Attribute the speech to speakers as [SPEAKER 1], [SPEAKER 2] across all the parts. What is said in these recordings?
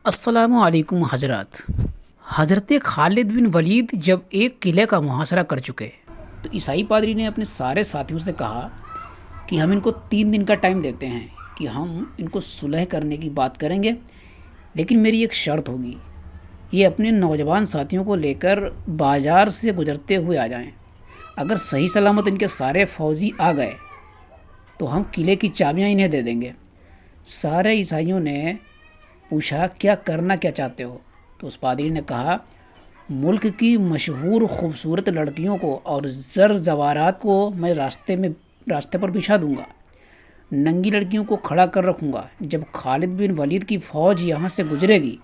[SPEAKER 1] السلام علیکم حضرات۔ حضرت خالد بن ولید جب ایک قلعے کا محاصرہ کر چکے تو عیسائی پادری نے اپنے سارے ساتھیوں سے کہا کہ ہم ان کو 3 دن کا ٹائم دیتے ہیں کہ ہم ان کو صلح کرنے کی بات کریں گے، لیکن میری ایک شرط ہوگی، یہ اپنے نوجوان ساتھیوں کو لے کر بازار سے گزرتے ہوئے آ جائیں۔ اگر صحیح سلامت ان کے سارے فوجی آ گئے تو ہم قلعے کی چابیاں انہیں دے دیں گے۔ سارے عیسائیوں نے پوچھا کیا چاہتے ہو؟ تو اس پادری نے کہا، ملک کی مشہور خوبصورت لڑکیوں کو اور زر زوارات کو میں راستے پر بچھا دوں گا، ننگی لڑکیوں کو کھڑا کر رکھوں گا۔ جب خالد بن ولید کی فوج یہاں سے گزرے گی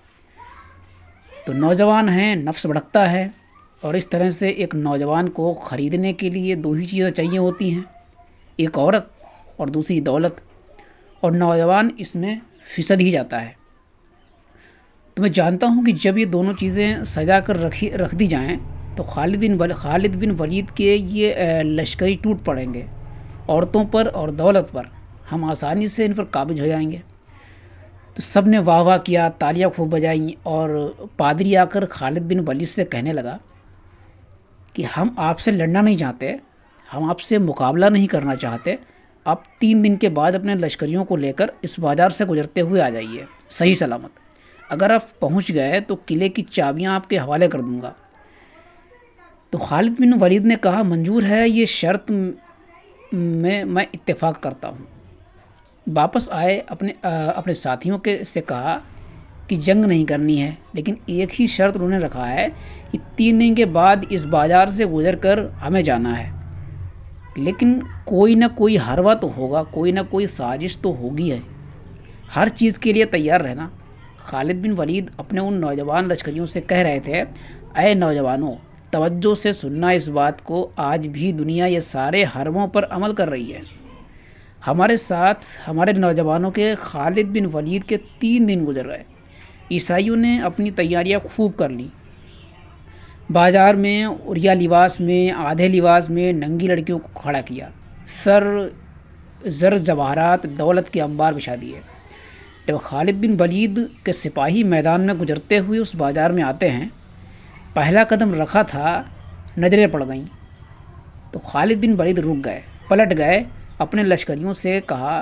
[SPEAKER 1] تو نوجوان ہیں، نفس بھڑکتا ہے، اور اس طرح سے ایک نوجوان کو خریدنے کے لیے 2 ہی چیزیں چاہیے ہوتی ہیں، ایک عورت اور دوسری دولت، اور نوجوان اس میں پھسل ہی جاتا ہے۔ تو میں جانتا ہوں کہ جب یہ دونوں چیزیں سجا کر رکھ دی جائیں تو خالد بن ولید کے یہ لشکری ٹوٹ پڑیں گے، عورتوں پر اور دولت پر، ہم آسانی سے ان پر قابض ہو جائیں گے۔ تو سب نے واہ واہ کیا، تالیاں خوب بجائیں، اور پادری آ کر خالد بن ولید سے کہنے لگا کہ ہم آپ سے لڑنا نہیں چاہتے، ہم آپ سے مقابلہ نہیں کرنا چاہتے، آپ 3 دن کے بعد اپنے لشکریوں کو لے کر اس بازار سے گزرتے ہوئے آ جائیے صحیح سلامت۔ اگر آپ پہنچ گئے تو قلعے کی چابیاں آپ کے حوالے کر دوں گا۔ تو خالد بن ولید نے کہا، منظور ہے، یہ شرط میں اتفاق کرتا ہوں۔ واپس آئے، اپنے ساتھیوں سے کہا کہ جنگ نہیں کرنی ہے، لیکن ایک ہی شرط انہوں نے رکھا ہے کہ 3 دن کے بعد اس بازار سے گزر کر ہمیں جانا ہے، لیکن کوئی نہ کوئی حربہ تو ہوگا، کوئی نہ کوئی سازش تو ہوگی ہے، ہر چیز کے لیے تیار رہنا۔ خالد بن ولید اپنے ان نوجوان لشکریوں سے کہہ رہے تھے، اے نوجوانوں، توجہ سے سننا اس بات کو، آج بھی دنیا یہ سارے حربوں پر عمل کر رہی ہے۔ ہمارے ساتھ ہمارے نوجوانوں کے خالد بن ولید کے 3 دن گزر گئے۔ عیسائیوں نے اپنی تیاریاں خوب کر لیں، بازار میں عریاں لباس میں، آدھے لباس میں ننگی لڑکیوں کو کھڑا کیا، زر جواہرات دولت کے انبار بچھا دیے۔ جب خالد بن ولید کے سپاہی میدان میں گزرتے ہوئے اس بازار میں آتے ہیں، پہلا قدم رکھا تھا، نظریں پڑ گئیں تو خالد بن ولید رک گئے، پلٹ گئے، اپنے لشکریوں سے کہا،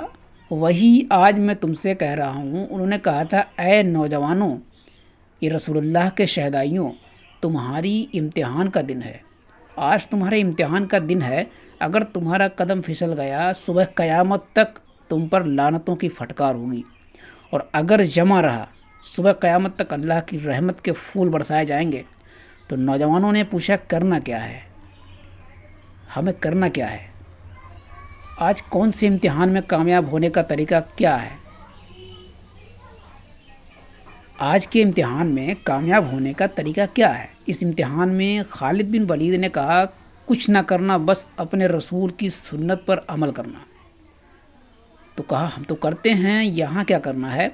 [SPEAKER 1] وہی آج میں تم سے کہہ رہا ہوں، انہوں نے کہا تھا، اے نوجوانوں، یہ رسول اللہ کے شہدائیوں، تمہاری امتحان کا دن ہے، آج تمہارے امتحان کا دن ہے۔ اگر تمہارا قدم پھسل گیا، صبح قیامت تک تم پر لعنتوں کی پھٹکار ہوگی، اور اگر جمع رہا، صبح قیامت تک اللہ کی رحمت کے پھول برسائے جائیں گے۔ تو نوجوانوں نے پوچھا، کرنا کیا ہے، ہمیں کرنا کیا ہے؟ آج کون سے امتحان میں کامیاب ہونے کا طریقہ کیا ہے؟ آج کے امتحان میں کامیاب ہونے کا طریقہ کیا ہے؟ اس امتحان میں خالد بن ولید نے کہا، کچھ نہ کرنا، بس اپنے رسول کی سنت پر عمل کرنا۔ تو کہا، ہم تو کرتے ہیں، یہاں کیا کرنا ہے؟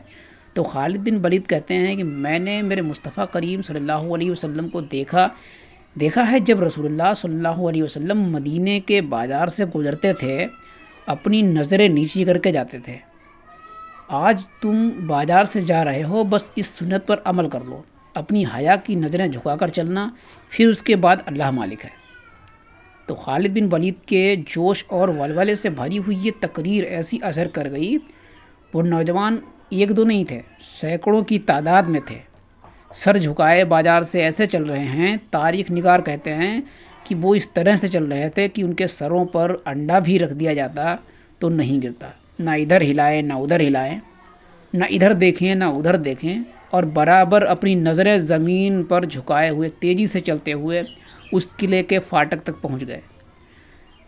[SPEAKER 1] تو خالد بن ولید کہتے ہیں کہ میں نے میرے مصطفیٰ کریم صلی اللہ علیہ وسلم کو دیکھا ہے، جب رسول اللہ صلی اللہ علیہ وسلم مدینے کے بازار سے گزرتے تھے، اپنی نظریں نیچی کر کے جاتے تھے۔ آج تم بازار سے جا رہے ہو، بس اس سنت پر عمل کر لو، اپنی حیا کی نظریں جھکا کر چلنا، پھر اس کے بعد اللہ مالک ہے۔ تو خالد بن ولید کے جوش اور ولولے سے بھری ہوئی یہ تقریر ایسی اثر کر گئی، وہ نوجوان 1 2 نہیں تھے، سینکڑوں کی تعداد میں تھے، سر جھکائے بازار سے ایسے چل رہے ہیں، تاریخ نگار کہتے ہیں کہ وہ اس طرح سے چل رہے تھے کہ ان کے سروں پر انڈا بھی رکھ دیا جاتا تو نہیں گرتا، نہ ادھر ہلائیں نہ ادھر ہلائیں، نہ ادھر دیکھیں نہ ادھر دیکھیں، اور برابر اپنی نظریں زمین پر جھکائے ہوئے تیزی سے چلتے ہوئے اس قلعے کے فاٹک تک پہنچ گئے۔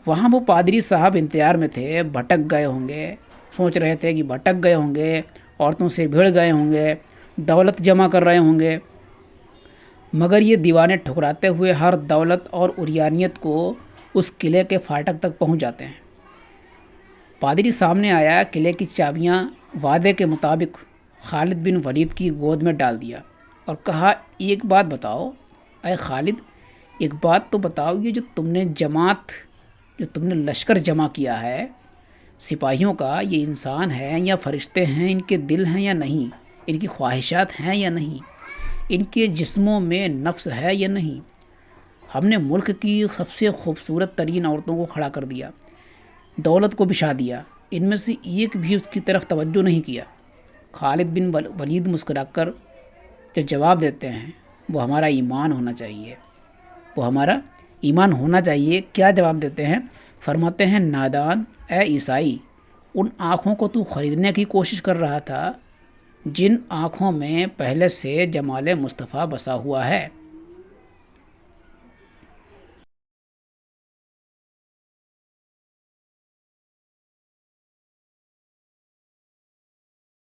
[SPEAKER 1] وہاں وہ پادری صاحب انتظار میں تھے، بھٹک گئے ہوں گے، سوچ رہے تھے کہ بھٹک گئے ہوں گے، عورتوں سے بھیڑ گئے ہوں گے، دولت جمع کر رہے ہوں گے، مگر یہ دیوانے ٹھکراتے ہوئے ہر دولت اور عریانیت کو اس قلعے کے فاٹک تک پہنچ جاتے ہیں۔ پادری سامنے آیا، قلعے کی چابیاں وعدے کے مطابق خالد بن ولید کی گود میں ڈال دیا اور کہا، ایک بات بتاؤ اے خالد، ایک بات تو بتاؤ، یہ جو تم نے لشکر جمع کیا ہے سپاہیوں کا، یہ انسان ہے یا فرشتے ہیں، ان کے دل ہیں یا نہیں، ان کی خواہشات ہیں یا نہیں، ان کے جسموں میں نفس ہے یا نہیں۔ ہم نے ملک کی سب سے خوبصورت ترین عورتوں کو کھڑا کر دیا، دولت کو بچھا دیا، ان میں سے ایک بھی اس کی طرف توجہ نہیں کیا۔ خالد بن ولید مسکرا کر جو جواب دیتے ہیں وہ ہمارا ایمان ہونا چاہیے، وہ ہمارا ایمان ہونا چاہیے۔ کیا جواب دیتے ہیں؟ فرماتے ہیں، نادان اے عیسائی، ان آنکھوں کو تو خریدنے کی کوشش کر رہا تھا جن آنکھوں میں پہلے سے جمال مصطفیٰ بسا ہوا ہے۔